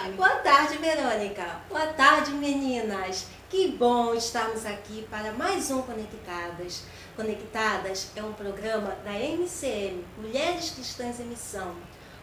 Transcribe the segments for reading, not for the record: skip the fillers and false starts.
Rosane? Boa tarde, Verônica. Boa tarde, meninas. Que bom estarmos aqui para mais um Conectadas. Conectadas é um programa da MCM, Mulheres Cristãs em Missão.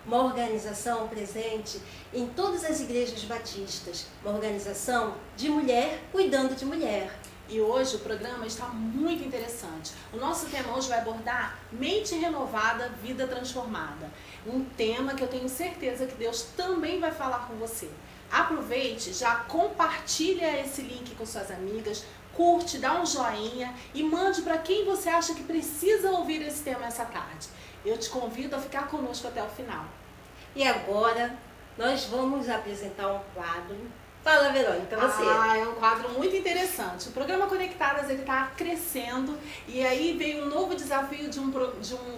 Uma organização presente em todas as igrejas batistas. Uma organização de mulher cuidando de mulher. E hoje o programa está muito interessante. O nosso tema hoje vai abordar mente renovada, vida transformada. Um tema que eu tenho certeza que Deus também vai falar com você. Aproveite, já compartilha esse link com suas amigas, curte, dá um joinha e mande para quem você acha que precisa ouvir esse tema essa tarde. Eu te convido a ficar conosco até o final. E agora nós vamos apresentar um quadro. Fala, Verônica, você. É um quadro muito interessante. O programa Conectadas está crescendo e aí veio um novo desafio de um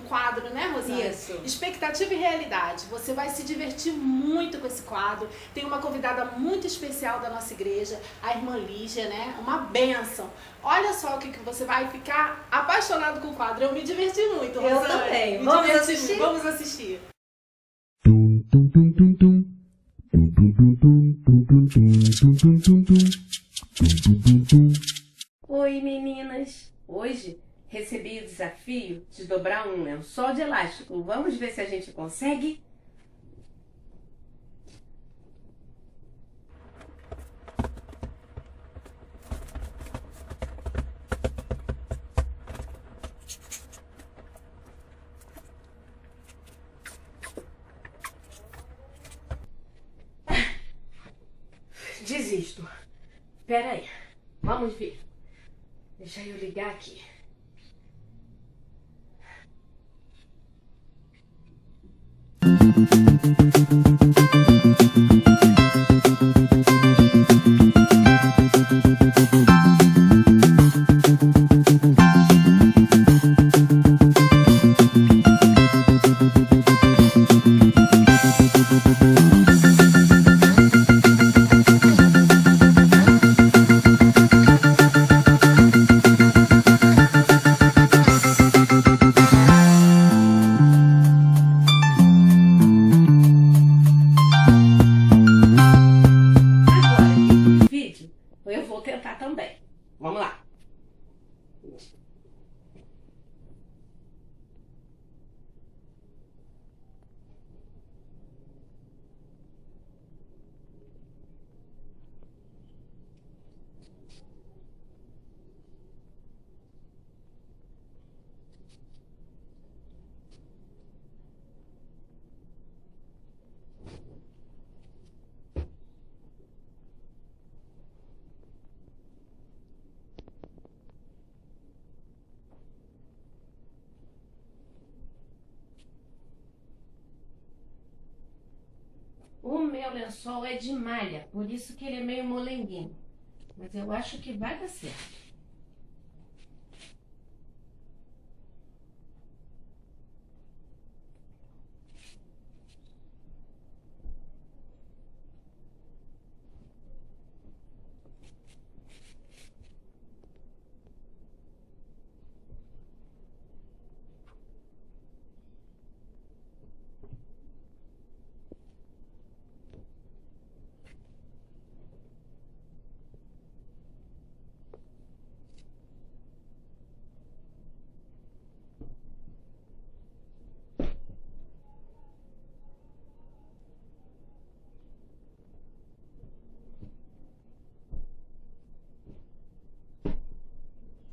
quadro, né, Rosane? Isso. Expectativa e realidade. Você vai se divertir muito com esse quadro. Tem uma convidada muito especial da nossa igreja, a irmã Lígia, né? Uma bênção. Olha só o que você vai ficar apaixonado com o quadro. Eu me diverti muito, Rosane. Eu também. Vamos assistir? Vamos assistir. Oi, meninas! Hoje recebi o desafio de dobrar um lençol de elástico. Vamos ver se a gente consegue? Desisto. Espera aí. Vamos ver. Deixa eu ligar aqui. Eu vou tentar também. Vamos lá. O meu lençol é de malha, por isso que ele é meio molenguinho. Mas eu acho que vai dar certo.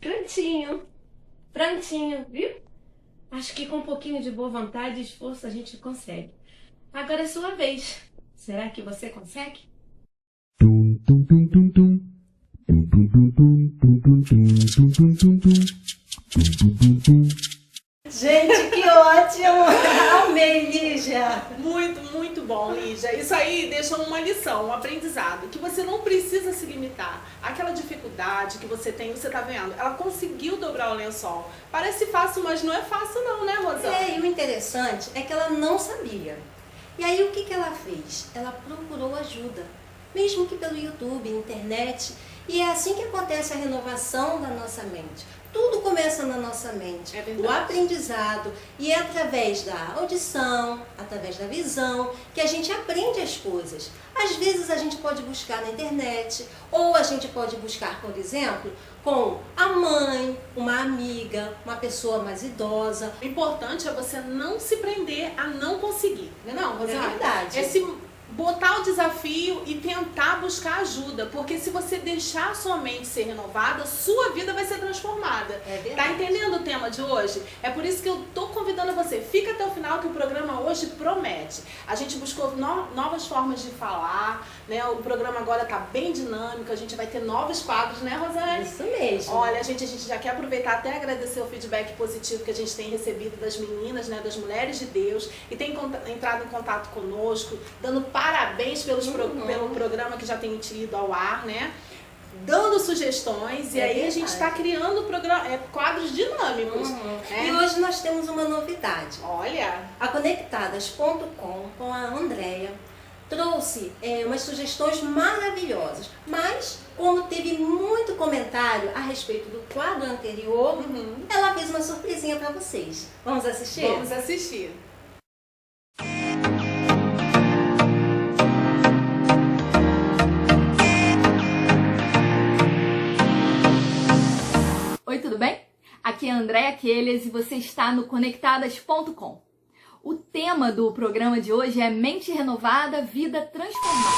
Prontinho, prontinho, viu? Acho que com um pouquinho de boa vontade e esforço a gente consegue. Agora é sua vez. Será que você consegue? Gente, que ótimo! Amei, Lígia! Muito bom, Lígia. Isso aí deixa uma lição, um aprendizado, que você não precisa se limitar. Aquela dificuldade que você tem, você tá vendo, ela conseguiu dobrar o lençol. Parece fácil, mas não é fácil não, né, Rosane? E o interessante é que ela não sabia. E aí o que ela fez? Ela procurou ajuda. mesmo que pelo YouTube, internet. E é assim que acontece a renovação da nossa mente. Tudo começa na nossa mente, o aprendizado, e é através da audição, através da visão, que a gente aprende as coisas. Às vezes a gente pode buscar na internet, ou a gente pode buscar, por exemplo, com a mãe, uma amiga, uma pessoa mais idosa. O importante é você não se prender a não conseguir, não, Rosana? É verdade. Botar o desafio e tentar buscar ajuda, porque se você deixar a sua mente ser renovada, sua vida vai ser transformada. É verdade. Tá entendendo o tema de hoje? É por isso que eu tô convidando você, fica até o final que o programa hoje promete. A gente buscou novas formas de falar, né? O programa agora tá bem dinâmico, a gente vai ter novos quadros, né, Rosane? Isso mesmo. Olha, a gente já quer aproveitar até agradecer o feedback positivo que a gente tem recebido das meninas, né, das mulheres de Deus, e tem entrado em contato conosco, dando parabéns pelo programa que já tem ido ao ar, né? Dando sugestões, e aí a gente está criando quadros dinâmicos. E hoje nós temos uma novidade. Olha! A Conectadas.com, com a Andréia, trouxe umas sugestões maravilhosas, mas como teve muito comentário a respeito do quadro anterior, ela fez uma surpresinha para vocês. Vamos assistir? Vamos assistir. Oi, tudo bem? Aqui é a Andréia Quelhas e você está no Conectadas.com. O tema do programa de hoje é Mente Renovada, Vida Transformada.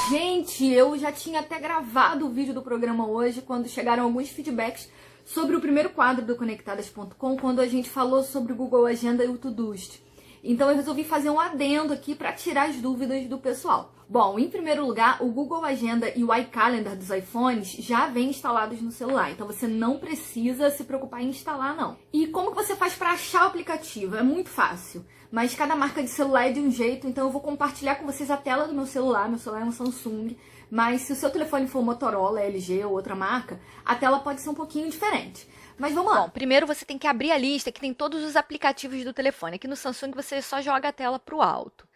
Gente, eu já tinha até gravado o vídeo do programa hoje quando chegaram alguns feedbacks sobre o primeiro quadro do Conectadas.com, quando a gente falou sobre o Google Agenda e o Todoist. Então eu resolvi fazer um adendo aqui para tirar as dúvidas do pessoal. Bom, em primeiro lugar, o Google Agenda e o iCalendar dos iPhones já vêm instalados no celular, então você não precisa se preocupar em instalar, não. E como que você faz para achar o aplicativo? É muito fácil, mas cada marca de celular é de um jeito, então eu vou compartilhar com vocês a tela do meu celular é um Samsung, mas se o seu telefone for Motorola, LG ou outra marca, a tela pode ser um pouquinho diferente. Mas vamos lá. Bom, primeiro você tem que abrir a lista que tem todos os aplicativos do telefone. Aqui no Samsung você só joga a tela para o alto.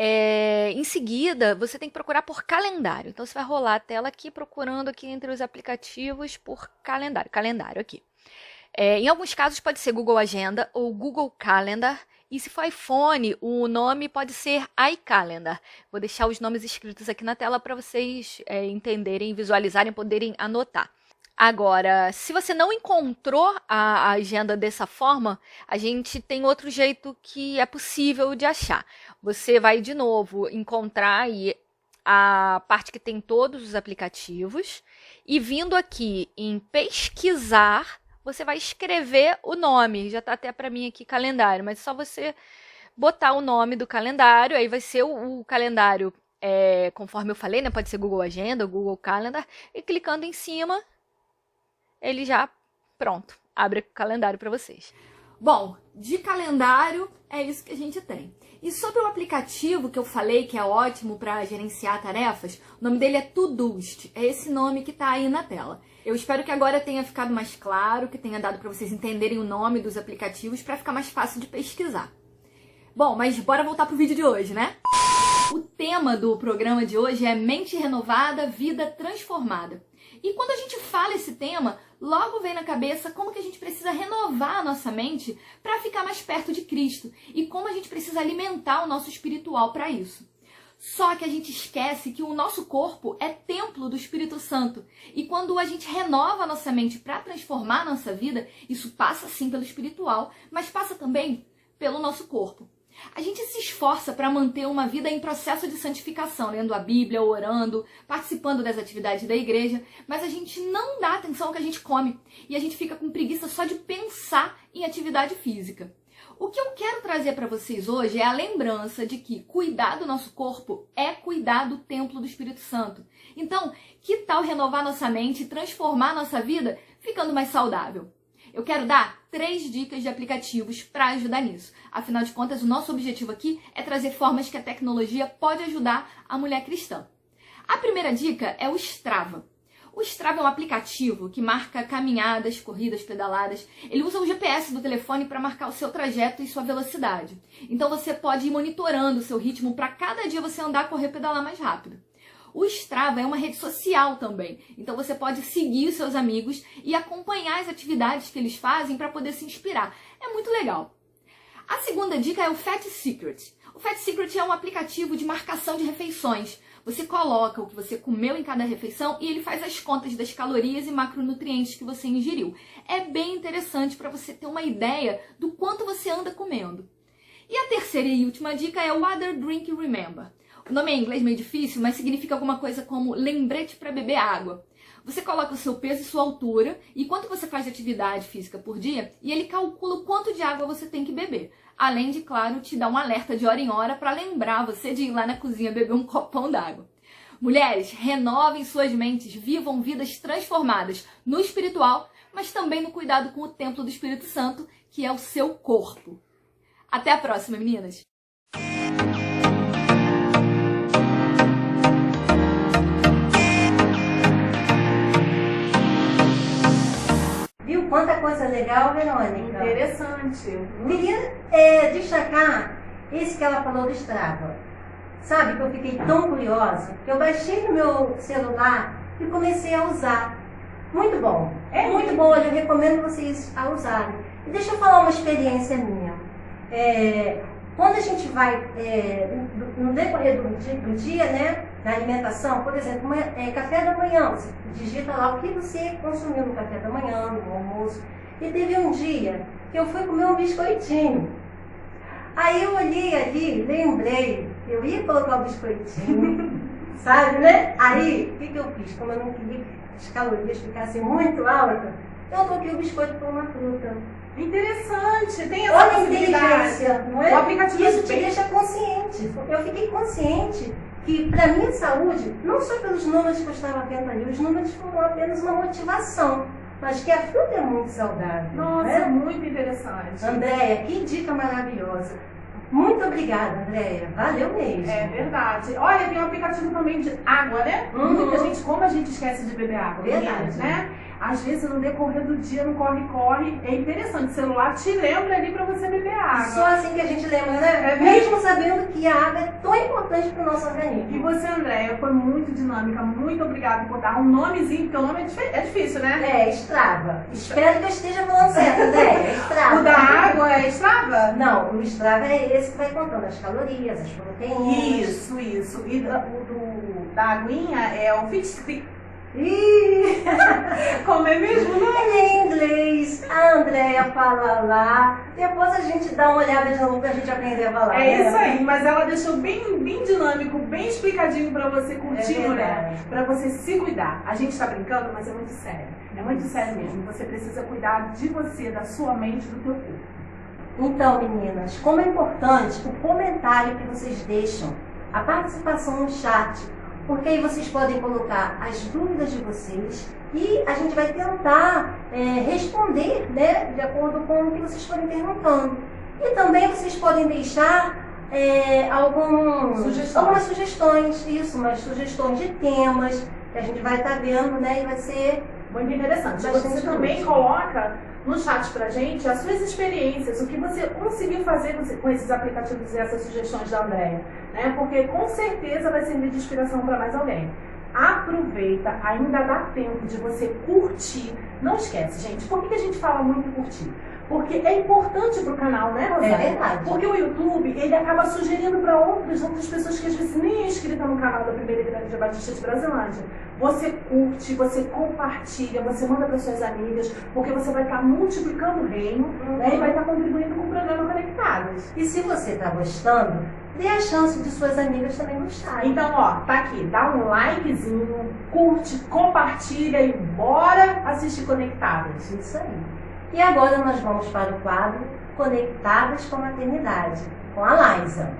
Em seguida, você tem que procurar por calendário. Então você vai rolar a tela aqui procurando aqui entre os aplicativos por calendário. Calendário aqui. Em alguns casos pode ser Google Agenda ou Google Calendar. E se for iPhone, o nome pode ser iCalendar. Vou deixar os nomes escritos aqui na tela para vocês entenderem, visualizarem, poderem anotar. Agora, se você não encontrou a agenda dessa forma, a gente tem outro jeito que é possível de achar. Você vai, de novo, encontrar aí a parte que tem todos os aplicativos e vindo aqui em pesquisar, você vai escrever o nome. Já está até para mim aqui calendário, mas é só você botar o nome do calendário, aí vai ser o calendário, conforme eu falei, né? Pode ser Google Agenda ou Google Calendar, e clicando em cima, ele já, pronto, abre o calendário para vocês. Bom, de calendário é isso que a gente tem. E sobre o aplicativo que eu falei que é ótimo para gerenciar tarefas, o nome dele é Todoist. É esse nome que está aí na tela. Eu espero que agora tenha ficado mais claro, que tenha dado para vocês entenderem o nome dos aplicativos para ficar mais fácil de pesquisar. Bom, mas bora voltar pro vídeo de hoje, né? O tema do programa de hoje é Mente Renovada, Vida Transformada. E quando a gente fala esse tema, logo vem na cabeça como que a gente precisa renovar a nossa mente para ficar mais perto de Cristo e como a gente precisa alimentar o nosso espiritual para isso. Só que a gente esquece que o nosso corpo é templo do Espírito Santo. E quando a gente renova a nossa mente para transformar a nossa vida, isso passa sim pelo espiritual, mas passa também pelo nosso corpo. A gente se esforça para manter uma vida em processo de santificação, lendo a Bíblia, orando, participando das atividades da igreja, mas a gente não dá atenção ao que a gente come e a gente fica com preguiça só de pensar em atividade física. O que eu quero trazer para vocês hoje é a lembrança de que cuidar do nosso corpo é cuidar do templo do Espírito Santo. Então, que tal renovar nossa mente e transformar nossa vida ficando mais saudável? Eu quero dar 3 dicas de aplicativos para ajudar nisso. Afinal de contas, o nosso objetivo aqui é trazer formas que a tecnologia pode ajudar a mulher cristã. A primeira dica é o Strava. O Strava é um aplicativo que marca caminhadas, corridas, pedaladas. Ele usa o GPS do telefone para marcar o seu trajeto e sua velocidade. Então você pode ir monitorando o seu ritmo para cada dia você andar, correr, pedalar mais rápido. O Strava é uma rede social também, então você pode seguir os seus amigos e acompanhar as atividades que eles fazem para poder se inspirar. É muito legal. A segunda dica é o Fat Secret. O Fat Secret é um aplicativo de marcação de refeições. Você coloca o que você comeu em cada refeição e ele faz as contas das calorias e macronutrientes que você ingeriu. É bem interessante para você ter uma ideia do quanto você anda comendo. E a terceira e última dica é o Water Drink Remember. O nome é em inglês meio difícil, mas significa alguma coisa como lembrete para beber água. Você coloca o seu peso e sua altura e quanto você faz de atividade física por dia e ele calcula o quanto de água você tem que beber. Além de, claro, te dar um alerta de hora em hora para lembrar você de ir lá na cozinha beber um copão d'água. Mulheres, renovem suas mentes, vivam vidas transformadas no espiritual, mas também no cuidado com o templo do Espírito Santo, que é o seu corpo. Até a próxima, meninas! Viu quanta coisa legal, Verônica? Interessante. Queria destacar esse que ela falou do Strava. Sabe que eu fiquei tão curiosa que eu baixei no meu celular e comecei a usar. Muito bom. É muito bom, eu recomendo vocês a usarem. E deixa eu falar uma experiência minha. Quando a gente vai, no decorrer do dia, né, na alimentação, por exemplo, café da manhã, você digita lá o que você consumiu no café da manhã, no almoço. E teve um dia que eu fui comer um biscoitinho. Aí eu olhei ali, lembrei, eu ia colocar o biscoitinho, sabe, né? Aí, o que eu fiz? Como eu não queria que as calorias ficassem muito altas, eu troquei o biscoito por uma fruta. Interessante, tem essa Olha a possibilidade. inteligência, não é? O aplicativo Isso te bem- deixa consciente. Eu fiquei consciente que, para minha saúde, não só pelos números que eu estava vendo ali, os números foram apenas uma motivação, mas que a fruta é muito saudável. Nossa, né? muito interessante. Andréia, que dica maravilhosa. Muito obrigada, Andréia. Valeu mesmo. É verdade. Olha, tem um aplicativo também de água, né? Uhum. Muita gente, como a gente esquece de beber água, Verdade. meninas, né? Às vezes no decorrer do dia, no corre-corre, é interessante. O celular te lembra ali pra você beber água. Só assim que a gente lembra, né? É Mesmo sabendo que a água é tão importante para o nosso E organismo. você, Andréia, foi muito dinâmica. Muito obrigada por dar um nomezinho, porque o nome é difícil, né? É, Strava. Espero que eu esteja falando certo, Andréia. Strava. O da água é Strava? Não, o Strava é esse que vai contando as calorias, as proteínas. Isso. E da aguinha é o Fit. Ih, Como é mesmo, né? ele é em inglês. A Andréia fala lá. Depois a gente dá uma olhada de novo pra gente aprender a falar. É né? isso aí, mas ela deixou bem dinâmico, bem explicadinho pra você curtir, É mulher. verdade. Pra você se cuidar. A gente tá brincando, mas é muito sério. É muito sério mesmo. Você precisa cuidar de você, da sua mente, do teu corpo. Então, meninas, como é importante o comentário que vocês deixam, a participação no chat, porque aí vocês podem colocar as dúvidas de vocês e a gente vai tentar responder, né, de acordo com o que vocês forem perguntando. E também vocês podem deixar algumas sugestões, umas sugestões de temas que a gente vai estar vendo, né, e vai ser Muito interessante. Bastante Você também útil. coloca no chat pra gente as suas experiências, o que você conseguiu fazer com esses aplicativos e essas sugestões da Andréia, né? Porque com certeza vai servir de inspiração para mais alguém. Aproveita, ainda dá tempo de você curtir. Não esquece, gente. Por que a gente fala muito em curtir? Porque é importante pro canal, né, Rosário? É verdade. Porque o YouTube, ele acaba sugerindo para outras pessoas que às vezes nem é inscrita no canal da Primeira Igreja Batista de Brasilândia. Você curte, você compartilha, você manda para suas amigas, porque você vai estar multiplicando o reino, né, e vai estar contribuindo com o programa Conectadas. E se você está gostando, dê a chance de suas amigas também gostarem. Então, ó, tá aqui, dá um likezinho, curte, compartilha e bora assistir Conectadas. Isso aí. E agora nós vamos para o quadro Conectadas com a Maternidade, com a Laísa.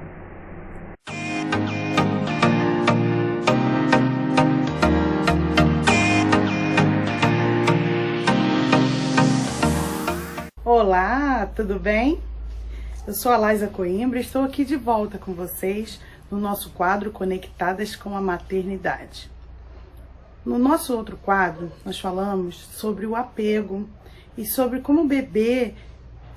Olá, tudo bem? Eu sou a Laísa Coimbra e estou aqui de volta com vocês no nosso quadro Conectadas com a Maternidade. No nosso outro quadro, nós falamos sobre o apego e sobre como o bebê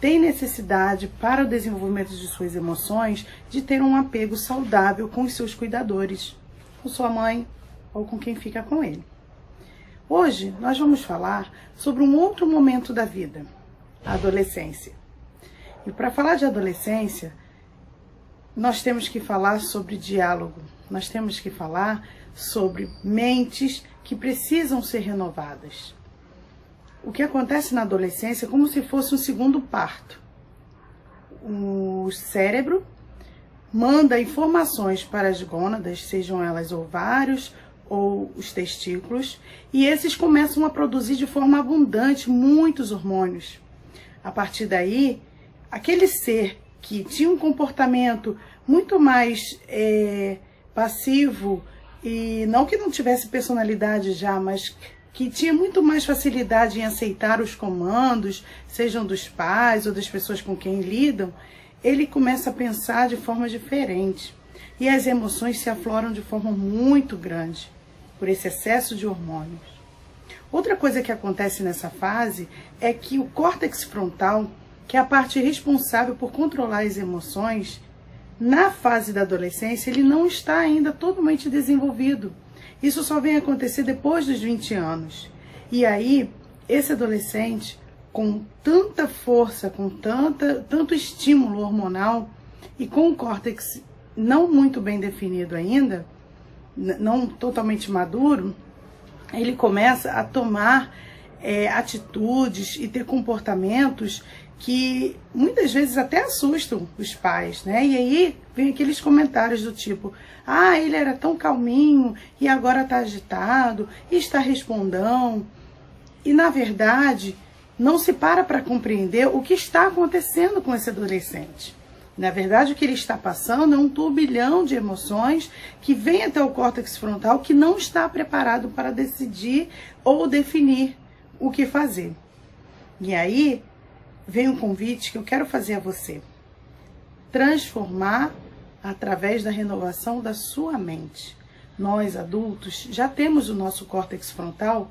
tem necessidade para o desenvolvimento de suas emoções de ter um apego saudável com os seus cuidadores, com sua mãe, ou com quem fica com ele. Hoje nós vamos falar sobre um outro momento da vida, a adolescência. E para falar de adolescência, nós temos que falar sobre diálogo, nós temos que falar sobre mentes que precisam ser renovadas. O que acontece na adolescência é como se fosse um segundo parto. O cérebro manda informações para as gônadas, sejam elas ovários ou os testículos, e esses começam a produzir de forma abundante muitos hormônios. A partir daí, aquele ser que tinha um comportamento muito mais passivo, e não que não tivesse personalidade já, mas que tinha muito mais facilidade em aceitar os comandos, sejam dos pais ou das pessoas com quem lidam, ele começa a pensar de forma diferente. E as emoções se afloram de forma muito grande, por esse excesso de hormônios. Outra coisa que acontece nessa fase é que o córtex frontal, que é a parte responsável por controlar as emoções, na fase da adolescência, ele não está ainda totalmente desenvolvido. Isso só vem acontecer depois dos 20 anos. E aí, esse adolescente, com tanta força, com tanto estímulo hormonal, e com o córtex não muito bem definido ainda, não totalmente maduro, ele começa a tomar atitudes e ter comportamentos que muitas vezes até assustam os pais, né? E aí vem aqueles comentários do tipo: ah, ele era tão calminho e agora está agitado, e está respondão. E na verdade, não se para compreender o que está acontecendo com esse adolescente. Na verdade, o que ele está passando é um turbilhão de emoções que vem até o córtex frontal, que não está preparado para decidir ou definir o que fazer. E aí vem um convite que eu quero fazer a você: transformar através da renovação da sua mente. Nós, adultos, já temos o nosso córtex frontal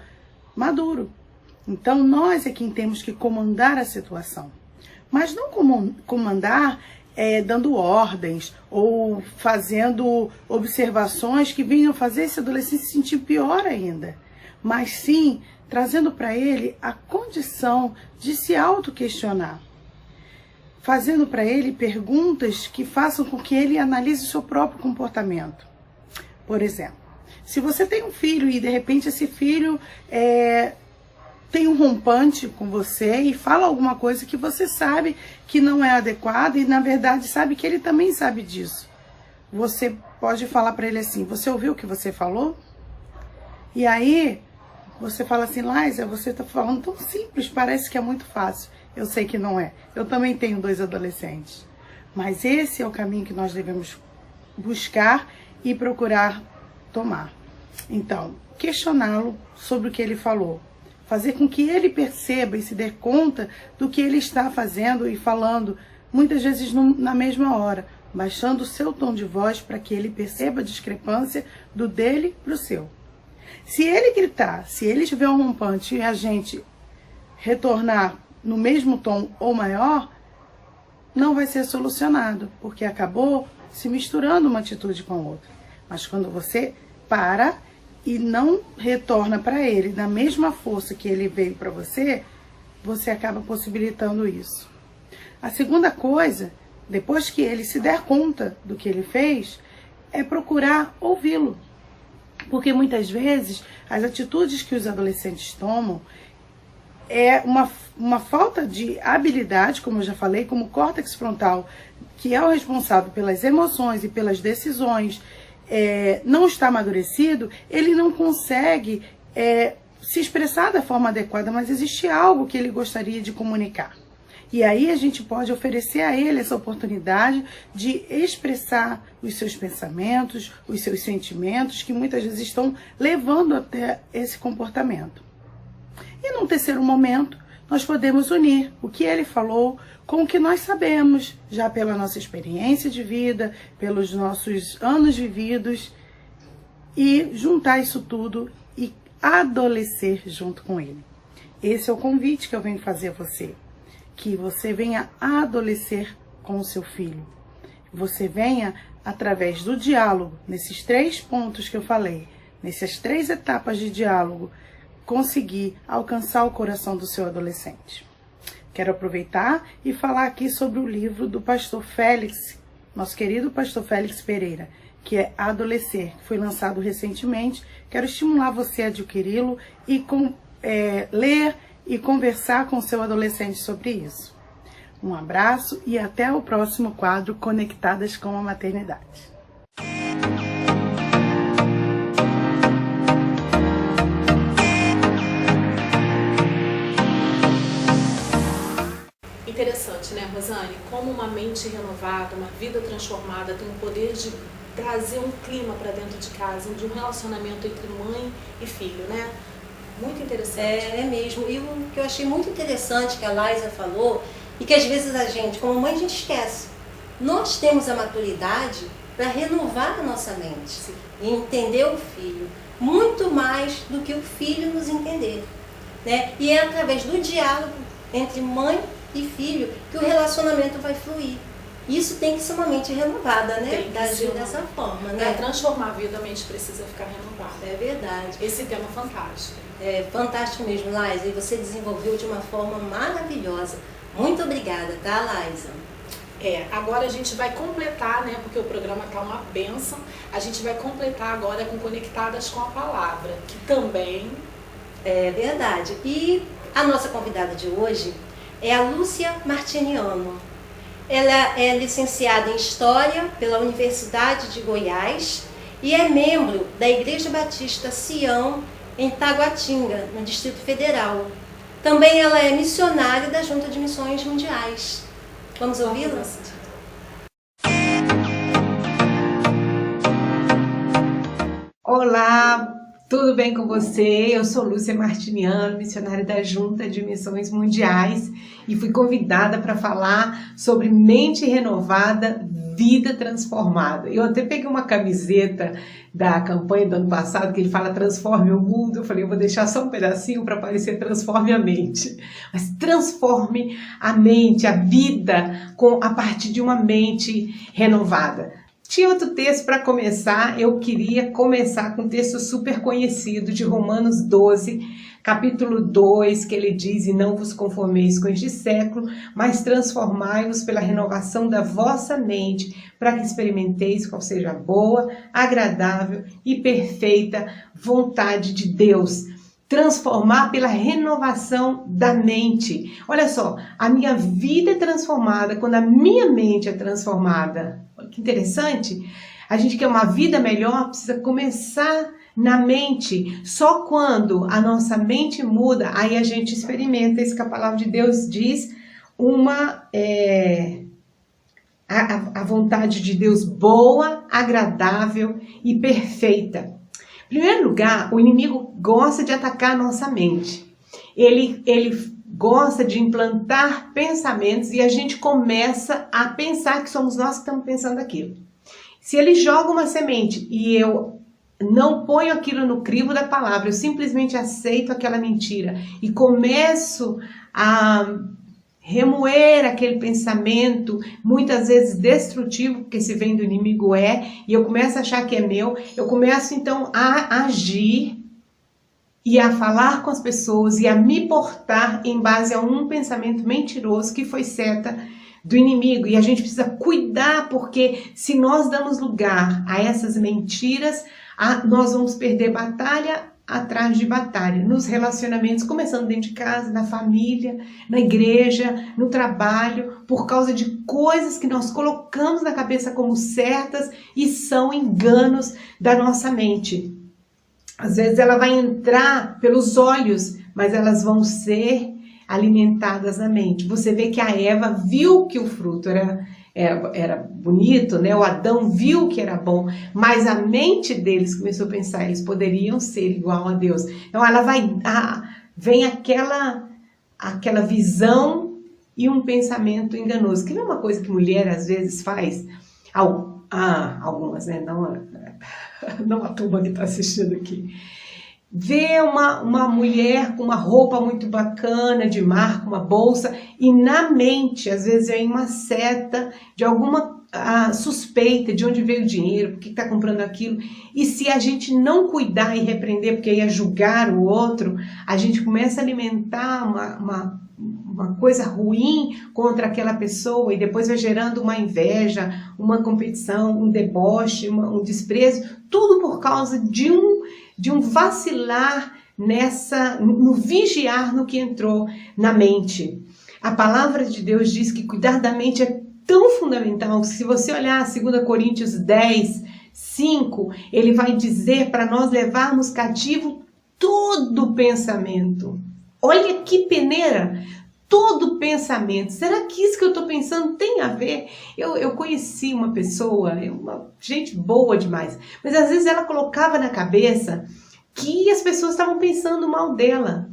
maduro. Então, nós é quem temos que comandar a situação. Mas não comandar dando ordens ou fazendo observações que venham fazer esse adolescente se sentir pior ainda. Mas sim trazendo para ele a condição de se auto-questionar, fazendo para ele perguntas que façam com que ele analise o seu próprio comportamento. Por exemplo, se você tem um filho e de repente esse filho tem um rompante com você e fala alguma coisa que você sabe que não é adequada e na verdade sabe que ele também sabe disso, você pode falar para ele assim: você ouviu o que você falou? E aí você fala assim: Laísa, você está falando tão simples, parece que é muito fácil. Eu sei que não é. Eu também tenho 2 adolescentes. Mas esse é o caminho que nós devemos buscar e procurar tomar. Então, questioná-lo sobre o que ele falou. Fazer com que ele perceba e se dê conta do que ele está fazendo e falando, muitas vezes na mesma hora, baixando o seu tom de voz para que ele perceba a discrepância do dele para o seu. Se ele gritar, se ele tiver um rompante e a gente retornar no mesmo tom ou maior, não vai ser solucionado, porque acabou se misturando uma atitude com a outra. Mas quando você para e não retorna para ele da mesma força que ele veio para você, você acaba possibilitando isso. A segunda coisa, depois que ele se der conta do que ele fez, é procurar ouvi-lo. Porque muitas vezes as atitudes que os adolescentes tomam é uma falta de habilidade, como eu já falei, como o córtex frontal, que é o responsável pelas emoções e pelas decisões, não está amadurecido, ele não consegue se expressar da forma adequada, mas existe algo que ele gostaria de comunicar. E aí a gente pode oferecer a ele essa oportunidade de expressar os seus pensamentos, os seus sentimentos, que muitas vezes estão levando até esse comportamento. E num terceiro momento, nós podemos unir o que ele falou com o que nós sabemos, já pela nossa experiência de vida, pelos nossos anos vividos, e juntar isso tudo e adolescer junto com ele. Esse é o convite que eu venho fazer a você. Que você venha adolescer com o seu filho. Você venha, através do diálogo, nesses 3 pontos que eu falei, nessas 3 etapas de diálogo, conseguir alcançar o coração do seu adolescente. Quero aproveitar e falar aqui sobre o livro do pastor Félix, nosso querido pastor Félix Pereira, que é Adolescer, que foi lançado recentemente. Quero estimular você a adquiri-lo e ler e conversar com seu adolescente sobre isso. Um abraço e até o próximo quadro Conectadas com a Maternidade. Interessante, né, Rosane? Como uma mente renovada, uma vida transformada tem o poder de trazer um clima para dentro de casa, de um relacionamento entre mãe e filho, né? Muito interessante. É mesmo. E o que eu achei muito interessante que a Laísa falou, e que às vezes a gente, como mãe, a gente esquece. Nós temos a maturidade para renovar a nossa mente. Sim. E entender o filho, muito mais do que o filho nos entender, né? E é através do diálogo entre mãe e filho que o relacionamento vai fluir. Isso tem que ser uma mente renovada, né? Tem que Agir ser dessa forma, né? Para transformar a vida, a mente precisa ficar renovada. É verdade. Esse tema é fantástico. É fantástico mesmo, Laísa. E você desenvolveu de uma forma maravilhosa. Muito obrigada, tá, Laísa? Agora a gente vai completar, né? Porque o programa tá uma bênção. A gente vai completar agora com Conectadas com a Palavra, que também... É verdade. E a nossa convidada de hoje é a Lúcia Martiniano. Ela é licenciada em História pela Universidade de Goiás e é membro da Igreja Batista Sião, em Taguatinga, no Distrito Federal. Também ela é missionária da Junta de Missões Mundiais. Vamos ouvi-la? Olá, tudo bem com você? Eu sou Lúcia Martiniano, missionária da Junta de Missões Mundiais, e fui convidada para falar sobre mente renovada, vida transformada. Eu até peguei uma camiseta da campanha do ano passado que ele fala transforme o mundo. Eu falei, eu vou deixar só um pedacinho para aparecer transforme a mente. Mas transforme a mente, a vida, a partir de uma mente renovada. Tinha outro texto para começar, eu queria começar com um texto super conhecido de Romanos 12, capítulo 2, que ele diz, e não vos conformeis com este século, mas transformai-vos pela renovação da vossa mente, para que experimenteis qual seja a boa, agradável e perfeita vontade de Deus. Transformar pela renovação da mente. Olha só, a minha vida é transformada quando a minha mente é transformada. Olha que interessante. A gente quer uma vida melhor, precisa começar na mente. Só quando a nossa mente muda, aí a gente experimenta isso que a palavra de Deus diz, a vontade de Deus boa, agradável e perfeita. Em primeiro lugar, o inimigo gosta de atacar a nossa mente. Ele gosta de implantar pensamentos e a gente começa a pensar que somos nós que estamos pensando aquilo. Se ele joga uma semente e eu não ponho aquilo no crivo da palavra, eu simplesmente aceito aquela mentira e começo a remoer aquele pensamento, muitas vezes destrutivo, porque se vem do inimigo e eu começo a achar que é meu, eu começo então a agir e a falar com as pessoas e a me portar em base a um pensamento mentiroso que foi seta do inimigo. E a gente precisa cuidar, porque se nós damos lugar a essas mentiras, nós vamos perder batalha atrás de batalha, nos relacionamentos, começando dentro de casa, na família, na igreja, no trabalho, por causa de coisas que nós colocamos na cabeça como certas e são enganos da nossa mente. Às vezes ela vai entrar pelos olhos, mas elas vão ser alimentadas na mente. Você vê que a Eva viu que o fruto era bonito, né? O Adão viu que era bom, mas a mente deles começou a pensar, eles poderiam ser igual a Deus. Então ela vem aquela visão e um pensamento enganoso, que não é uma coisa que mulher às vezes faz, algumas, né? Não a turma que está assistindo aqui. Vê uma mulher com uma roupa muito bacana, de marca, uma bolsa, e na mente, às vezes, vem uma seta de alguma a suspeita de onde veio o dinheiro, por que está comprando aquilo. E se a gente não cuidar e repreender, porque ia julgar o outro, a gente começa a alimentar uma coisa ruim contra aquela pessoa e depois vai gerando uma inveja, uma competição, um deboche, um desprezo, tudo por causa de um vacilar no vigiar no que entrou na mente. A palavra de Deus diz que cuidar da mente é tão fundamental que se você olhar 2 Coríntios 10, 5, ele vai dizer para nós levarmos cativo todo pensamento. Olha que peneira! Todo pensamento. Será que isso que eu estou pensando tem a ver? Eu conheci uma pessoa, uma gente boa demais, mas às vezes ela colocava na cabeça que as pessoas estavam pensando mal dela.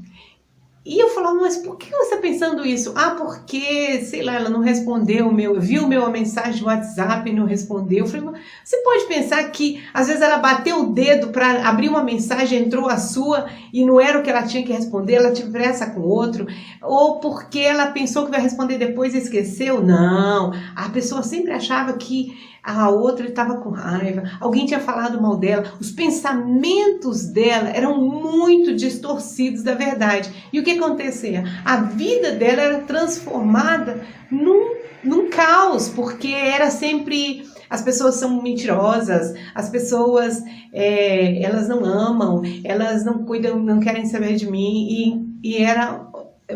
E eu falava, mas por que você está pensando isso? Ah, porque, sei lá, ela não respondeu, viu a mensagem do WhatsApp e não respondeu. Eu falei, você pode pensar que às vezes ela bateu o dedo para abrir uma mensagem, entrou a sua e não era o que ela tinha que responder, ela tinha pressa com o outro, ou porque ela pensou que vai responder depois e esqueceu? Não, a pessoa sempre achava que a outra estava com raiva, alguém tinha falado mal dela, os pensamentos dela eram muito distorcidos da verdade. E o que acontecia? A vida dela era transformada num caos, porque era sempre... As pessoas são mentirosas, as pessoas elas não amam, elas não cuidam, não querem saber de mim, e era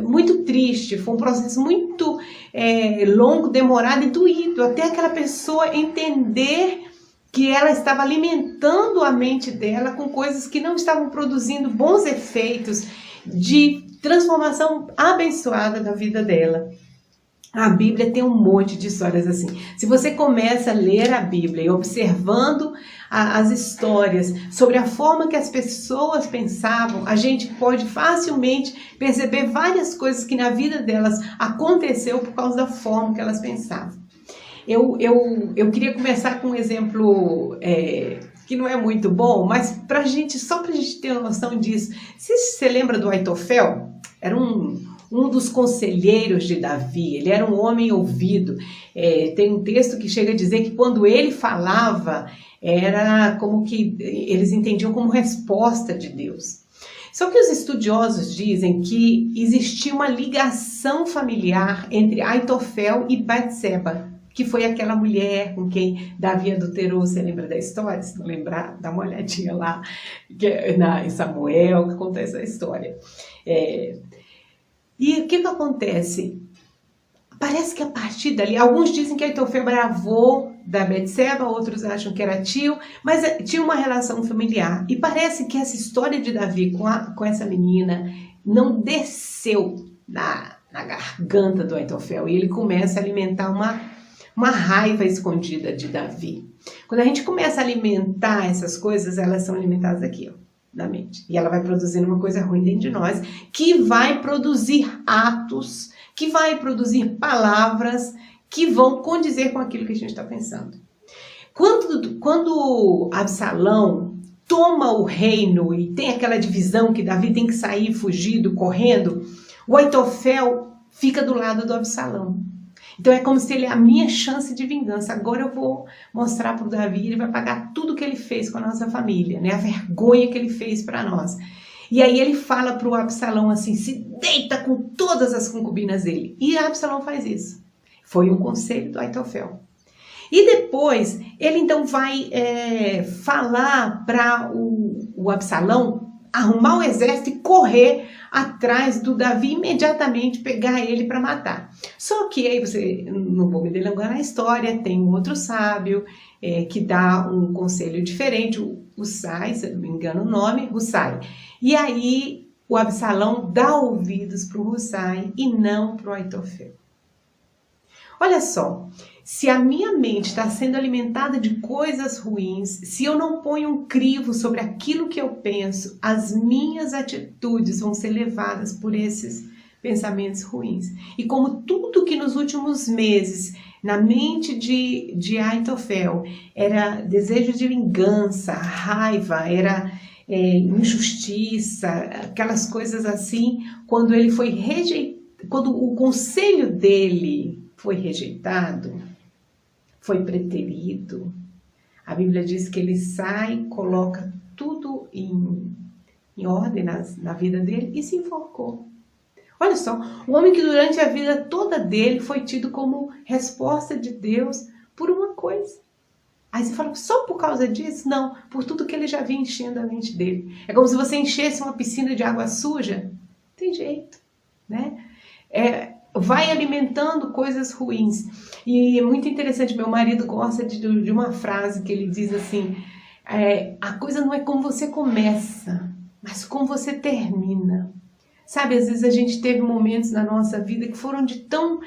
muito triste, foi um processo muito longo, demorado e doído, até aquela pessoa entender que ela estava alimentando a mente dela com coisas que não estavam produzindo bons efeitos de transformação abençoada da vida dela. A Bíblia tem um monte de histórias assim. Se você começa a ler a Bíblia e observando as histórias sobre a forma que as pessoas pensavam, a gente pode facilmente perceber várias coisas que na vida delas aconteceu por causa da forma que elas pensavam. Eu queria começar com um exemplo que não é muito bom, mas só pra gente ter uma noção disso. Se você lembra do Aitofel, era um dos conselheiros de Davi, ele era um homem ouvido. Tem um texto que chega a dizer que quando ele falava, era como que eles entendiam como resposta de Deus. Só que os estudiosos dizem que existia uma ligação familiar entre Aitofel e Batseba, que foi aquela mulher com quem Davi adulterou. Você lembra da história? Se não lembrar, dá uma olhadinha lá em Samuel, que conta essa história. E o que acontece? Parece que a partir dali, alguns dizem que Aitofel era avô da Betseba, outros acham que era tio, mas tinha uma relação familiar. E parece que essa história de Davi com essa menina não desceu na garganta do Aitofel, e ele começa a alimentar uma raiva escondida de Davi. Quando a gente começa a alimentar essas coisas, elas são alimentadas aqui, ó, na mente. E ela vai produzindo uma coisa ruim dentro de nós, que vai produzir atos, que vai produzir palavras que vão condizer com aquilo que a gente está pensando. Quando Absalão toma o reino e tem aquela divisão que Davi tem que sair fugido, correndo, o Aitofel fica do lado do Absalão. Então é como se ele, a minha chance de vingança, agora eu vou mostrar para o Davi, ele vai pagar tudo que ele fez com a nossa família, né? A vergonha que ele fez para nós. E aí ele fala para o Absalão assim, se deita com todas as concubinas dele. E Absalão faz isso. Foi um conselho do Aitofel. E depois ele então vai falar para o Absalão arrumar o exército e correr atrás do Davi, imediatamente pegar ele para matar. Só que aí não vou me delongar na história, tem um outro sábio que dá um conselho diferente, o Hussai, se eu não me engano o nome, Hussai. E aí o Absalão dá ouvidos para o Hussai e não para o Aitofel. Olha só, se a minha mente está sendo alimentada de coisas ruins, se eu não ponho um crivo sobre aquilo que eu penso, as minhas atitudes vão ser levadas por esses pensamentos ruins. E como tudo que nos últimos meses, na mente de Aitofel, era desejo de vingança, raiva, era injustiça, aquelas coisas assim, quando ele foi rejeitado, quando o conselho dele foi rejeitado, foi preterido. A Bíblia diz que ele sai, coloca tudo em ordem na vida dele e se enforcou. Olha só, um homem que durante a vida toda dele foi tido como resposta de Deus por uma coisa. Aí você fala, só por causa disso? Não, por tudo que ele já vinha enchendo a mente dele. É como se você enchesse uma piscina de água suja. Tem jeito, né? Vai alimentando coisas ruins. E é muito interessante, meu marido gosta de uma frase que ele diz assim, a coisa não é como você começa, mas como você termina. Sabe, às vezes a gente teve momentos na nossa vida que foram de tão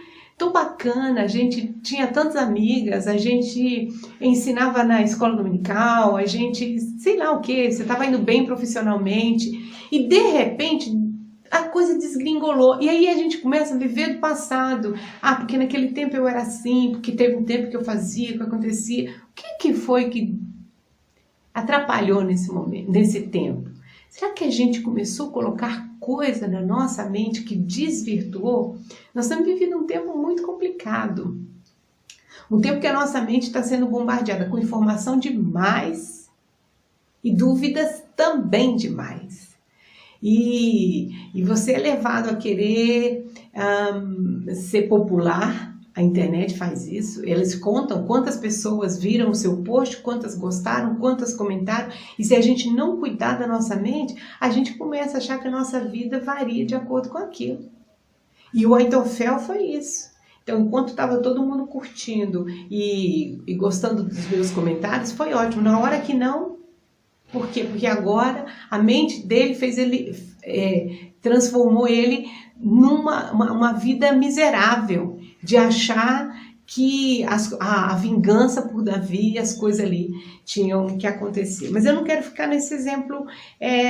bacana, a gente tinha tantas amigas, a gente ensinava na escola dominical, a gente, sei lá o que, você estava indo bem profissionalmente, e de repente a coisa desgringolou, e aí a gente começa a viver do passado. Porque naquele tempo eu era assim, porque teve um tempo que eu fazia, que acontecia. O que foi que atrapalhou nesse momento, nesse tempo? Será que a gente começou a colocar coisa na nossa mente que desvirtuou? Nós estamos vivendo um tempo muito complicado. Um tempo que a nossa mente está sendo bombardeada com informação demais e dúvidas também demais. E você é levado a querer ser popular. A internet faz isso. Eles contam quantas pessoas viram o seu post, quantas gostaram, quantas comentaram. E se a gente não cuidar da nossa mente, a gente começa a achar que a nossa vida varia de acordo com aquilo. E o Aitofel foi isso. Então, enquanto estava todo mundo curtindo e gostando dos meus comentários, foi ótimo. Na hora que não, por quê? Porque agora a mente dele transformou ele numa vida miserável, de achar que a vingança por Davi e as coisas ali tinham que acontecer. Mas eu não quero ficar nesse exemplo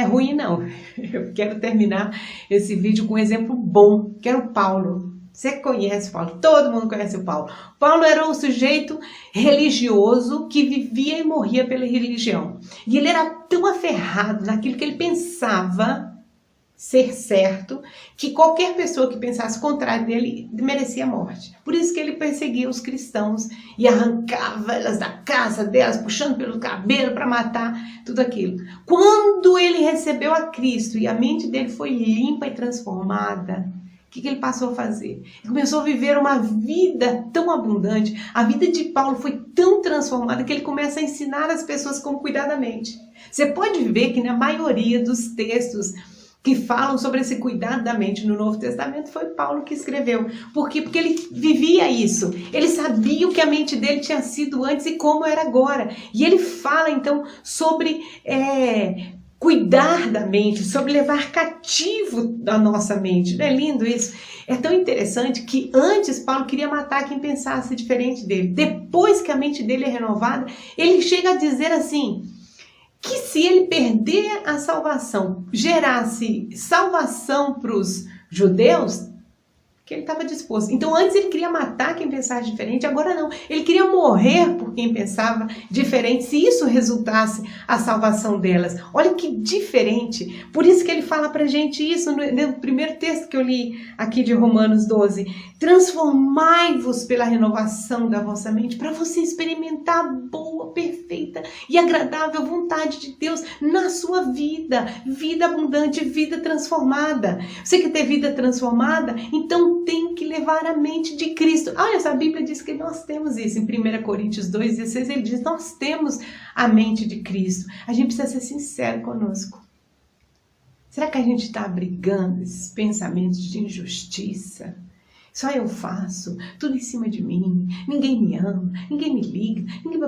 ruim, não. Eu quero terminar esse vídeo com um exemplo bom, que era o Paulo. Você conhece Paulo, todo mundo conhece o Paulo. Paulo era um sujeito religioso que vivia e morria pela religião. E ele era tão aferrado naquilo que ele pensava ser certo, que qualquer pessoa que pensasse contrário dele merecia a morte. Por isso que ele perseguia os cristãos e arrancava elas da casa delas, puxando pelo cabelo para matar, tudo aquilo. Quando ele recebeu a Cristo e a mente dele foi limpa e transformada, o que ele passou a fazer? Ele começou a viver uma vida tão abundante. A vida de Paulo foi tão transformada que ele começa a ensinar as pessoas como cuidar da mente. Você pode ver que na maioria dos textos que falam sobre esse cuidado da mente no Novo Testamento foi Paulo que escreveu. Por quê? Porque ele vivia isso. Ele sabia o que a mente dele tinha sido antes e como era agora. E ele fala então sobre cuidar da mente, sobre levar cativo a nossa mente. Não é lindo isso? É tão interessante que antes Paulo queria matar quem pensasse diferente dele. Depois que a mente dele é renovada, ele chega a dizer assim, que se ele perder a salvação, gerasse salvação para os judeus, que ele estava disposto. Então antes ele queria matar quem pensava diferente, agora não. Ele queria morrer por quem pensava diferente, se isso resultasse a salvação delas. Olha que diferente. Por isso que ele fala pra gente isso no primeiro texto que eu li aqui de Romanos 12. Transformai-vos pela renovação da vossa mente, para você experimentar a boa, perfeita e agradável vontade de Deus na sua vida. Vida abundante, vida transformada. Você quer ter vida transformada? Então tem que levar a mente de Cristo. Essa Bíblia diz que nós temos isso. Em 1 Coríntios 2,16 ele diz, nós temos a mente de Cristo. A gente precisa ser sincero conosco. Será que a gente está abrigando esses pensamentos de injustiça? Só eu faço, tudo em cima de mim, ninguém me ama, ninguém me liga, ninguém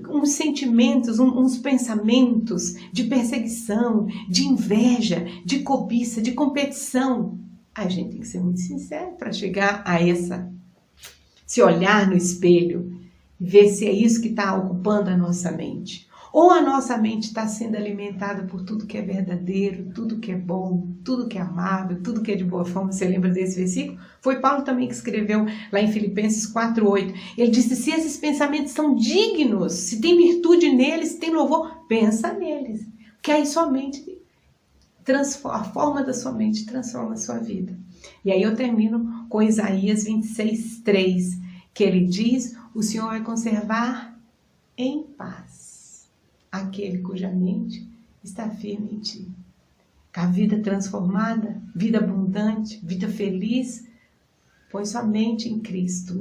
uns sentimentos, uns pensamentos de perseguição, de inveja, de cobiça, de competição. A gente tem que ser muito sincero para chegar a se olhar no espelho e ver se é isso que está ocupando a nossa mente. Ou a nossa mente está sendo alimentada por tudo que é verdadeiro, tudo que é bom, tudo que é amável, tudo que é de boa forma. Você lembra desse versículo? Foi Paulo também que escreveu lá em Filipenses 4:8. Ele disse, se esses pensamentos são dignos, se tem virtude neles, se tem louvor, pensa neles. Porque aí sua mente a forma da sua mente transforma a sua vida. E aí eu termino com Isaías 26:3, que ele diz, o Senhor vai conservar em paz aquele cuja mente está firme em ti. Com a vida transformada, vida abundante, vida feliz, põe sua mente em Cristo.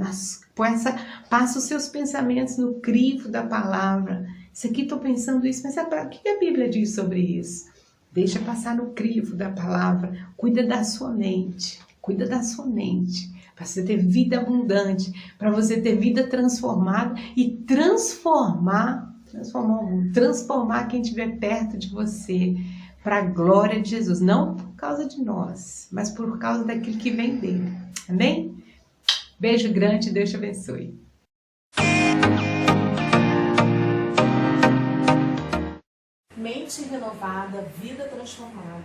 Passa os seus pensamentos no crivo da palavra. Isso aqui estou pensando isso, mas o que a Bíblia diz sobre isso? Deixa passar no crivo da palavra. Cuida da sua mente. Cuida da sua mente. Para você ter vida abundante. Para você ter vida transformada. E transformar o mundo. Transformar quem estiver perto de você. Para a glória de Jesus. Não por causa de nós. Mas por causa daquilo que vem dele. Amém? Beijo grande. Deus te abençoe. Mente renovada, vida transformada.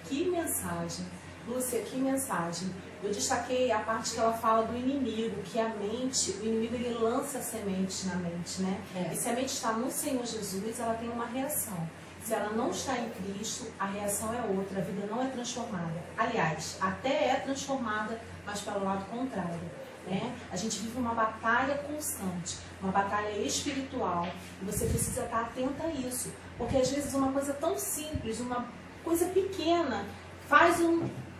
Que mensagem! Lúcia, que mensagem! Eu destaquei a parte que ela fala do inimigo, que a mente, o inimigo ele lança sementes na mente, né? E se a mente está no Senhor Jesus, ela tem uma reação. Se ela não está em Cristo, a reação é outra, a vida não é transformada. Aliás, até é transformada, mas para o lado contrário. Né? A gente vive uma batalha constante, uma batalha espiritual, e você precisa estar atenta a isso, porque às vezes uma coisa tão simples, uma coisa pequena, faz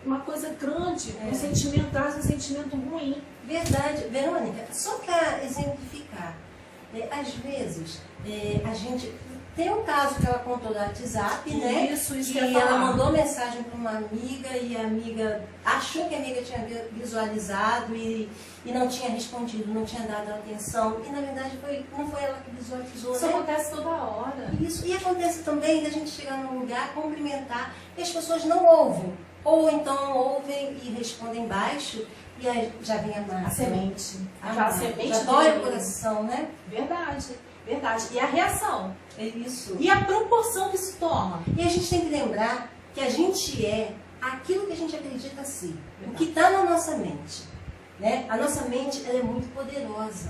uma coisa grande, um sentimento, traz um sentimento ruim. Verdade, Verônica, só para exemplificar, às vezes a gente tem um caso que ela contou do WhatsApp, né? Isso que que eu ia ela falar. mandou mensagem para uma amiga e a amiga achou que a amiga tinha visualizado e não tinha respondido, não tinha dado atenção. E na verdade não foi ela que visualizou, Isso né? acontece toda hora. Isso. E acontece também da gente chegar num lugar, cumprimentar, e as pessoas não ouvem. Ou então ouvem e respondem baixo, e aí já vem a marca. A semente. Aquela semente já do dói o inimigo. coração, né? Verdade, verdade. E a reação. É isso. E a proporção que isso toma. E a gente tem que lembrar que a gente é aquilo que a gente acredita ser. O que está na nossa mente. Né? A nossa mente ela é muito poderosa.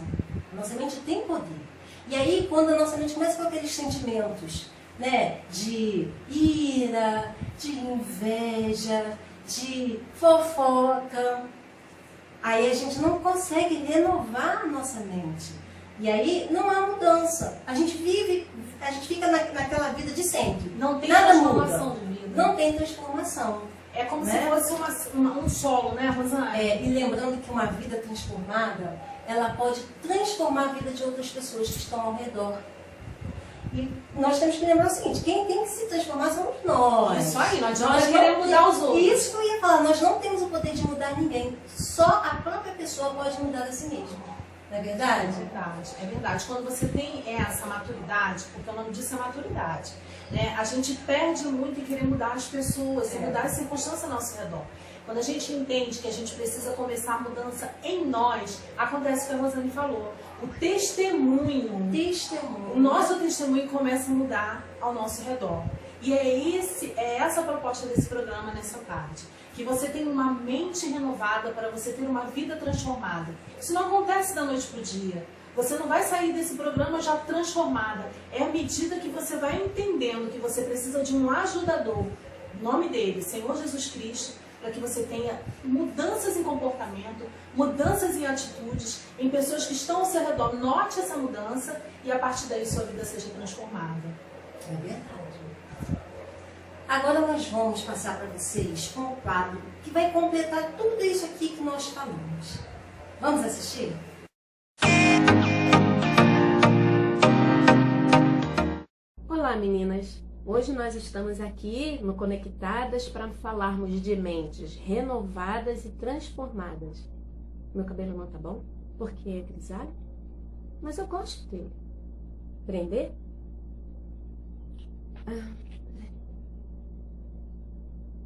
A nossa mente tem poder. E aí, quando a nossa mente começa com aqueles sentimentos, né, de ira, de inveja, de fofoca, aí a gente não consegue renovar a nossa mente. E aí não há mudança. A gente fica naquela vida de sempre. Não tem Nada transformação muda. de vida. Não tem transformação. É como né? se fosse um solo, né, Rosane? E lembrando que uma vida transformada, ela pode transformar a vida de outras pessoas que estão ao redor. E nós temos que lembrar o seguinte, quem tem que se transformar somos nós. Isso aí, não adianta Nós querer não mudar temos- os outros. Isso que eu ia falar, nós não temos o poder de mudar ninguém. Só a própria pessoa pode mudar a si mesma. Não é verdade? É verdade. Quando você tem essa maturidade, porque o nome disso é maturidade, né? A gente perde muito em querer mudar as pessoas, mudar as circunstâncias ao nosso redor. Quando a gente entende que a gente precisa começar a mudança em nós, acontece o que a Rosane falou. O testemunho. O nosso testemunho começa a mudar ao nosso redor. E é essa a proposta desse programa nessa tarde. Que você tenha uma mente renovada para você ter uma vida transformada. Isso não acontece da noite para o dia. Você não vai sair desse programa já transformada. É à medida que você vai entendendo que você precisa de um ajudador. O nome dele, Senhor Jesus Cristo, para que você tenha mudanças em comportamento, mudanças em atitudes, em pessoas que estão ao seu redor. Note essa mudança e a partir daí sua vida seja transformada. É verdade. Agora nós vamos passar para vocês um quadro que vai completar tudo isso aqui que nós falamos. Vamos assistir? Olá, meninas! Hoje nós estamos aqui no Conectadas para falarmos de mentes renovadas e transformadas. Meu cabelo não tá bom? Porque é grisalho? Mas eu gosto dele. Prender?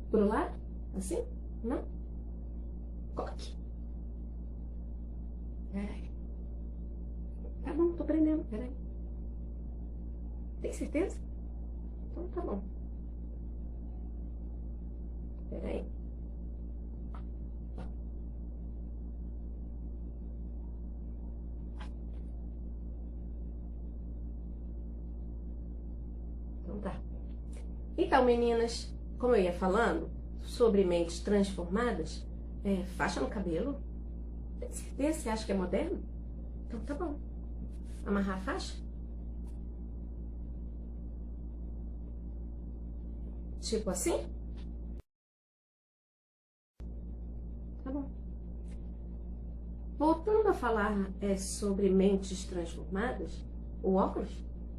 Pro lado? Assim? Não? Coque. Peraí. Tá bom, tô prendendo, peraí. Tem certeza? Então tá bom. Peraí. Então tá. Então, meninas, como eu ia falando sobre mentes transformadas, faixa no cabelo. Tem certeza? Você acha que é moderno? Então tá bom. Amarrar a faixa? Tipo assim? Tá bom. Voltando a falar sobre mentes transformadas, o óculos?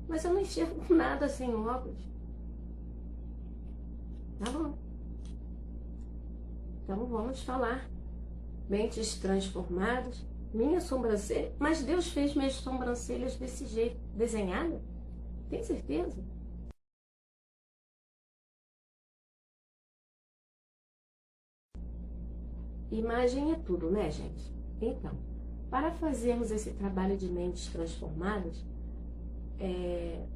Mas eu não enxergo nada sem o óculos. Tá bom. Então vamos falar. Mentes transformadas, minha sobrancelha. Mas Deus fez minhas sobrancelhas desse jeito, desenhada? Tem certeza? Imagem é tudo, né, gente? Então, para fazermos esse trabalho de mentes transformadas,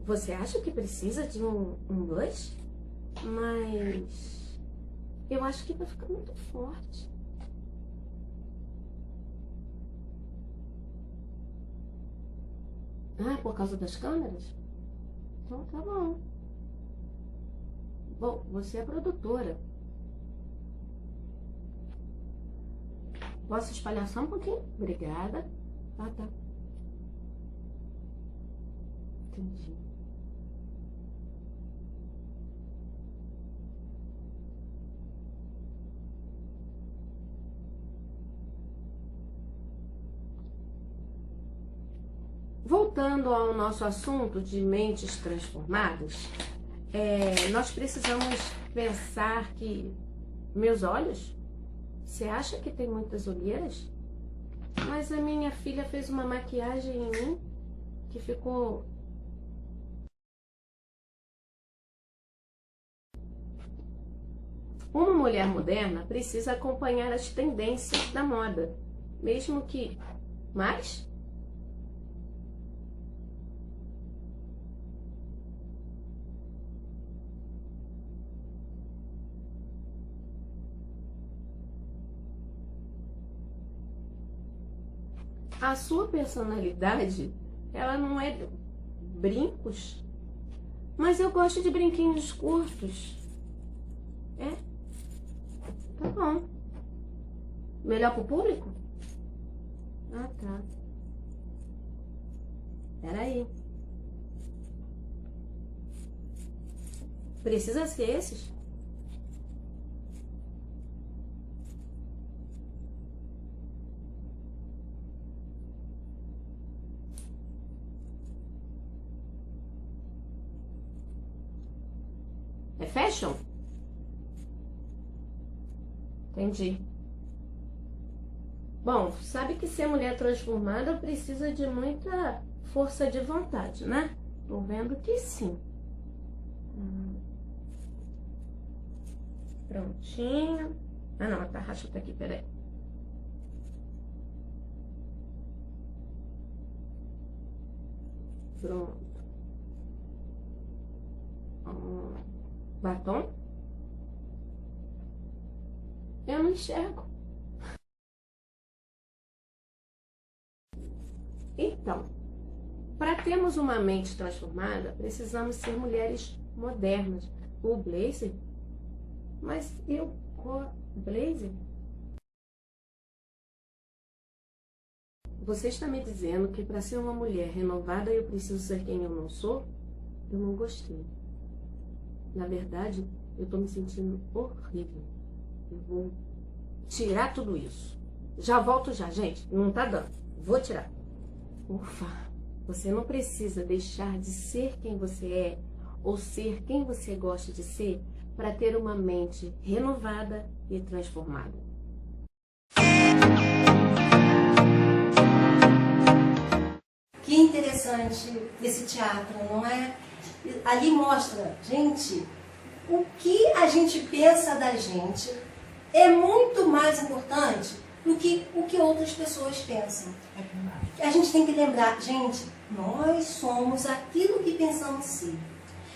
você acha que precisa de um blush? Mas eu acho que vai ficar muito forte. Ah, por causa das câmeras? Então tá bom. Bom, você é produtora. Posso espalhar só um pouquinho? Obrigada. Ah, tá. Entendi. Voltando ao nosso assunto de mentes transformadas, nós precisamos pensar que meus olhos, você acha que tem muitas olheiras? Mas a minha filha fez uma maquiagem em mim que ficou... Uma mulher moderna precisa acompanhar as tendências da moda, mesmo que... Mas... A sua personalidade, ela não é brincos, mas eu gosto de brinquinhos curtos. Tá bom. Melhor pro público? Ah, tá. Peraí. Precisa ser esses? É fashion? Entendi. Bom, sabe que ser mulher transformada precisa de muita força de vontade, né? Tô vendo que sim. Prontinho. Ah, não, a tarraxa tá aqui, peraí. Pronto. Batom? Eu não enxergo. Então, para termos uma mente transformada, precisamos ser mulheres modernas. O blazer? Mas eu... blazer? Você está me dizendo que para ser uma mulher renovada eu preciso ser quem eu não sou? Eu não gostei. Na verdade, eu tô me sentindo horrível. Eu vou tirar tudo isso. Já volto já, gente. Não tá dando. Vou tirar. Ufa, você não precisa deixar de ser quem você é ou ser quem você gosta de ser para ter uma mente renovada e transformada. Que interessante esse teatro, não é? Ali mostra, gente, o que a gente pensa da gente é muito mais importante do que o que outras pessoas pensam. A gente tem que lembrar, gente, nós somos aquilo que pensamos ser.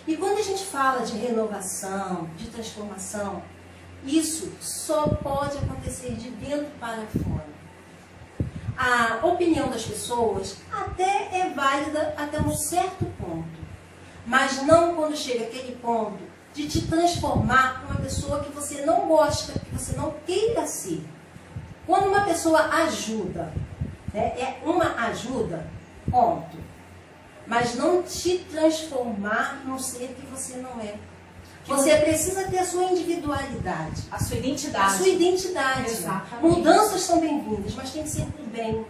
E quando a gente fala de renovação, de transformação, isso só pode acontecer de dentro para fora. A opinião das pessoas até é válida até um certo ponto. Mas não quando chega aquele ponto de te transformar em uma pessoa que você não gosta, que você não queira ser. Quando uma pessoa ajuda né? É uma ajuda, ponto. Mas não te transformar num ser que você não é. Você precisa ter a sua individualidade. A sua identidade. A sua identidade. Exatamente. Mudanças são bem-vindas, mas tem que ser pro bem.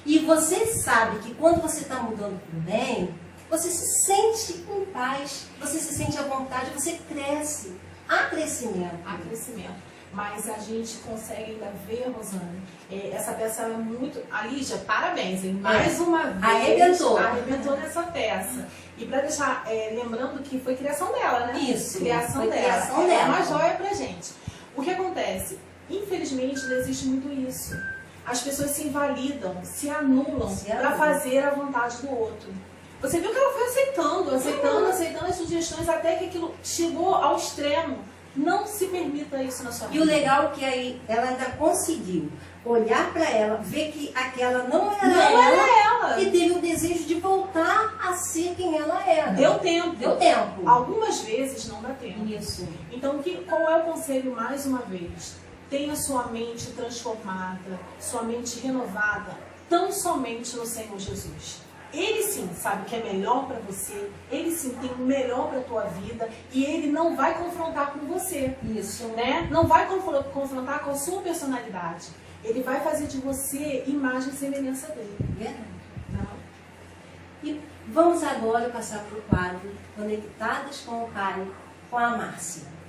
E você sabe que quando você está mudando pro bem, você se sente em paz, você se sente à vontade, você cresce. Há crescimento. Há crescimento. Mas a gente consegue ainda ver, Rosane, essa peça é muito... A Lígia, parabéns, hein? Mais uma vez. Arrebentou nessa peça. E para deixar, lembrando que foi criação dela, né? Isso. Criação foi dela. criação É dela. uma joia pra gente. O que acontece? Infelizmente, não existe muito isso. As pessoas se invalidam, se anulam para fazer a vontade do outro. Você viu que ela foi aceitando as sugestões até que aquilo chegou ao extremo. Não se permita isso na sua vida. E o legal é que aí ela ainda conseguiu olhar para ela, ver que aquela não era ela e teve o desejo de voltar a ser quem ela era. Deu tempo. Algumas vezes não dá tempo. Isso. Então, qual é o conselho mais uma vez? Tenha sua mente transformada, sua mente renovada, tão somente no Senhor Jesus. Ele sim sabe o que é melhor para você, ele sim tem o melhor para a tua vida e ele não vai confrontar com você. Isso. Né? Não vai confrontar com a sua personalidade. Ele vai fazer de você imagem e semelhança dele. Verdade. Não. E vamos agora passar para o quadro Conectadas com o Pai, com a Márcia.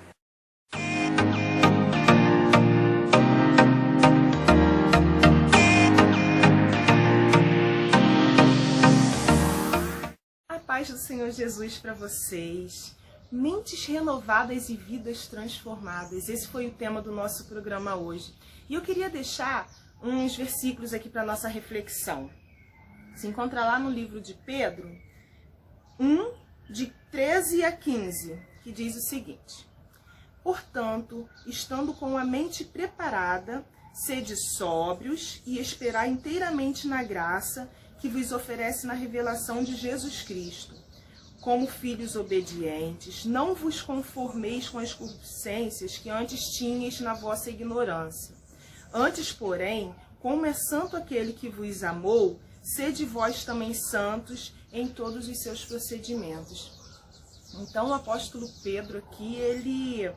Paz do Senhor Jesus para vocês. Mentes renovadas e vidas transformadas. Esse foi o tema do nosso programa hoje. E eu queria deixar uns versículos aqui para nossa reflexão. Se encontra lá no livro de Pedro, 1, de 13 a 15, que diz o seguinte: portanto, estando com a mente preparada, sede sóbrios e esperar inteiramente na graça que vos oferece na revelação de Jesus Cristo. Como filhos obedientes, não vos conformeis com as concupiscências que antes tinhais na vossa ignorância. Antes, porém, como é santo aquele que vos amou, sede vós também santos em todos os seus procedimentos. Então, o apóstolo Pedro aqui, ele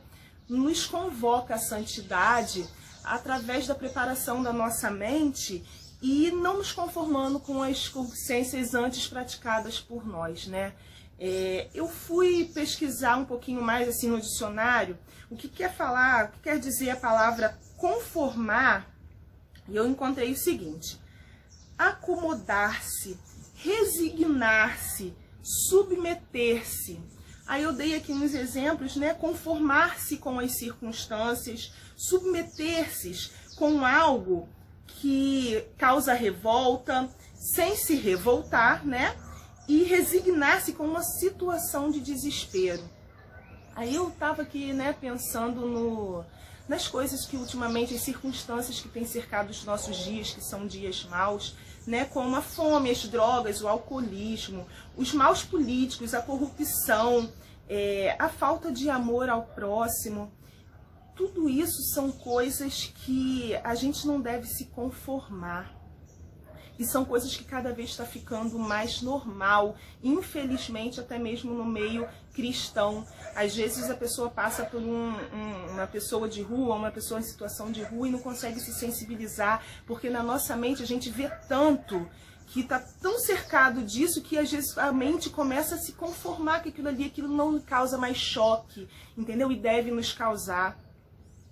nos convoca à santidade através da preparação da nossa mente e não nos conformando com as concupiscências antes praticadas por nós, né? Eu fui pesquisar um pouquinho mais assim no dicionário o que quer dizer a palavra conformar, e eu encontrei o seguinte: acomodar-se, resignar-se, submeter-se. Aí eu dei aqui uns exemplos, né? Conformar-se com as circunstâncias, submeter-se com algo que causa revolta, sem se revoltar, né? E resignar-se com uma situação de desespero. Aí eu estava aqui, né, pensando nas coisas que ultimamente, as circunstâncias que têm cercado os nossos dias, que são dias maus, né, como a fome, as drogas, o alcoolismo, os maus políticos, a corrupção, a falta de amor ao próximo. Tudo isso são coisas que a gente não deve se conformar. E são coisas que cada vez está ficando mais normal, infelizmente até mesmo no meio cristão. Às vezes a pessoa passa por uma pessoa de rua, uma pessoa em situação de rua e não consegue se sensibilizar, porque na nossa mente a gente vê tanto, que está tão cercado disso, que às vezes a mente começa a se conformar com aquilo não causa mais choque, entendeu? E deve nos causar.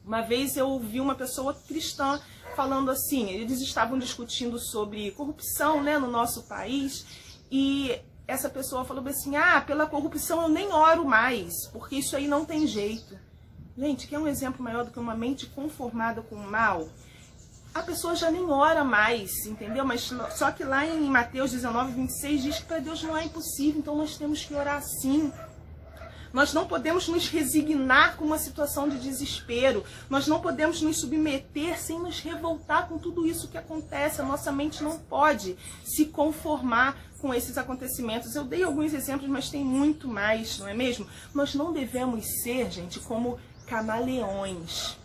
Uma vez eu ouvi uma pessoa cristã falando assim, eles estavam discutindo sobre corrupção, né, no nosso país, e essa pessoa falou assim: pela corrupção eu nem oro mais, porque isso aí não tem jeito. Gente, quer um exemplo maior do que uma mente conformada com o mal? A pessoa já nem ora mais, entendeu? Mas só que lá em Mateus 19:26 diz que para Deus não é impossível, então nós temos que orar sim. Nós não podemos nos resignar com uma situação de desespero. Nós não podemos nos submeter sem nos revoltar com tudo isso que acontece. A nossa mente não pode se conformar com esses acontecimentos. Eu dei alguns exemplos, mas tem muito mais, não é mesmo? Nós não devemos ser, gente, como camaleões,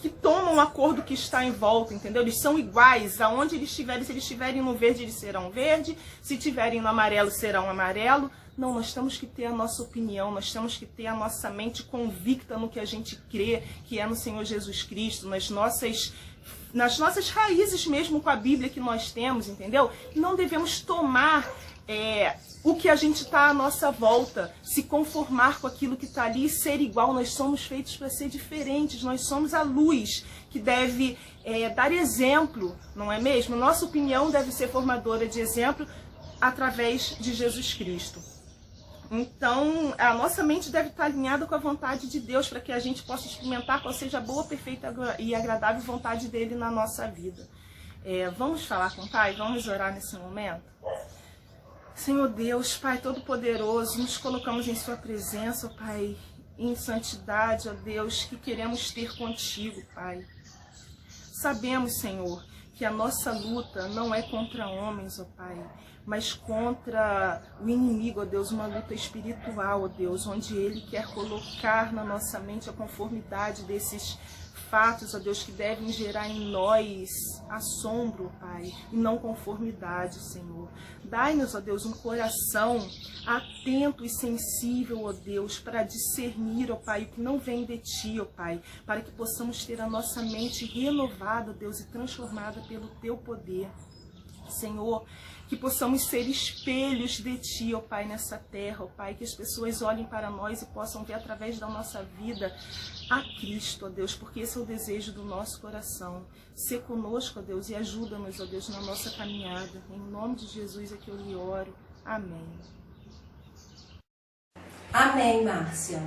que tomam a cor do que está em volta, entendeu? Eles são iguais, aonde eles estiverem. Se eles estiverem no verde, eles serão verde. Se estiverem no amarelo, serão amarelo. Não, nós temos que ter a nossa opinião, nós temos que ter a nossa mente convicta no que a gente crê, que é no Senhor Jesus Cristo, nas nossas raízes mesmo com a Bíblia que nós temos, entendeu? Não devemos tomar o que a gente está à nossa volta, se conformar com aquilo que está ali e ser igual. Nós somos feitos para ser diferentes, nós somos a luz que deve dar exemplo, não é mesmo? Nossa opinião deve ser formadora de exemplo através de Jesus Cristo. Então, a nossa mente deve estar alinhada com a vontade de Deus para que a gente possa experimentar qual seja a boa, perfeita e agradável vontade dele na nossa vida. Vamos falar com o Pai? Vamos orar nesse momento? Senhor Deus, Pai Todo-Poderoso, nos colocamos em Sua presença, ó Pai, em santidade, ó Deus, que queremos ter contigo, Pai. Sabemos, Senhor, que a nossa luta não é contra homens, ó Pai, mas contra o inimigo, ó Deus, uma luta espiritual, ó Deus, onde ele quer colocar na nossa mente a conformidade desses fatos, ó Deus, que devem gerar em nós assombro, Pai, e não conformidade, Senhor. Dai-nos, ó Deus, um coração atento e sensível, ó Deus, para discernir, ó Pai, o que não vem de Ti, ó Pai, para que possamos ter a nossa mente renovada, ó Deus, e transformada pelo Teu poder. Senhor, que possamos ser espelhos de Ti, ó Pai, nessa terra, ó Pai, que as pessoas olhem para nós e possam ver através da nossa vida a Cristo, ó Deus, porque esse é o desejo do nosso coração. Sê conosco, ó Deus, e ajuda-nos, ó Deus, na nossa caminhada. Em nome de Jesus é que eu lhe oro. Amém. Amém, Márcia.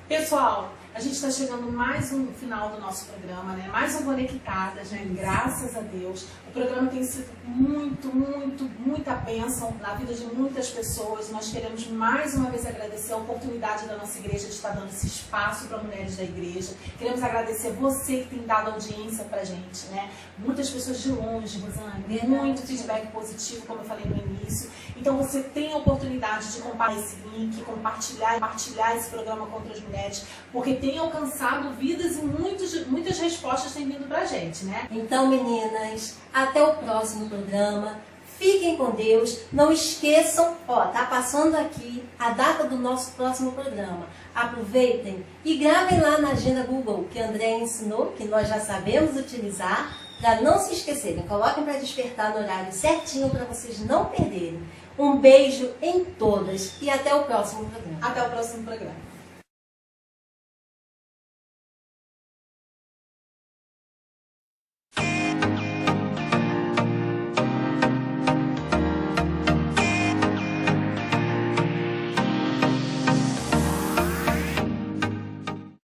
Pessoal, a gente está chegando mais um final do nosso programa, né? Mais um Conectadas, né? Graças a Deus. O programa tem sido muita bênção na vida de muitas pessoas. Nós queremos mais uma vez agradecer a oportunidade da nossa igreja de estar dando esse espaço para mulheres da igreja. Queremos agradecer você que tem dado audiência pra gente, né? Muitas pessoas de longe, Rosana, muito feedback positivo, como eu falei no início. Então você tem a oportunidade de compartilhar esse link, compartilhar esse programa com outras mulheres, porque tem alcançado vidas e muitas respostas têm vindo pra gente, né? Então, meninas, até o próximo programa. Fiquem com Deus. Não esqueçam, tá passando aqui a data do nosso próximo programa. Aproveitem e gravem lá na agenda Google, que a André ensinou, que nós já sabemos utilizar, para não se esquecerem. Coloquem para despertar no horário certinho para vocês não perderem. Um beijo em todas e até o próximo programa. Até o próximo programa.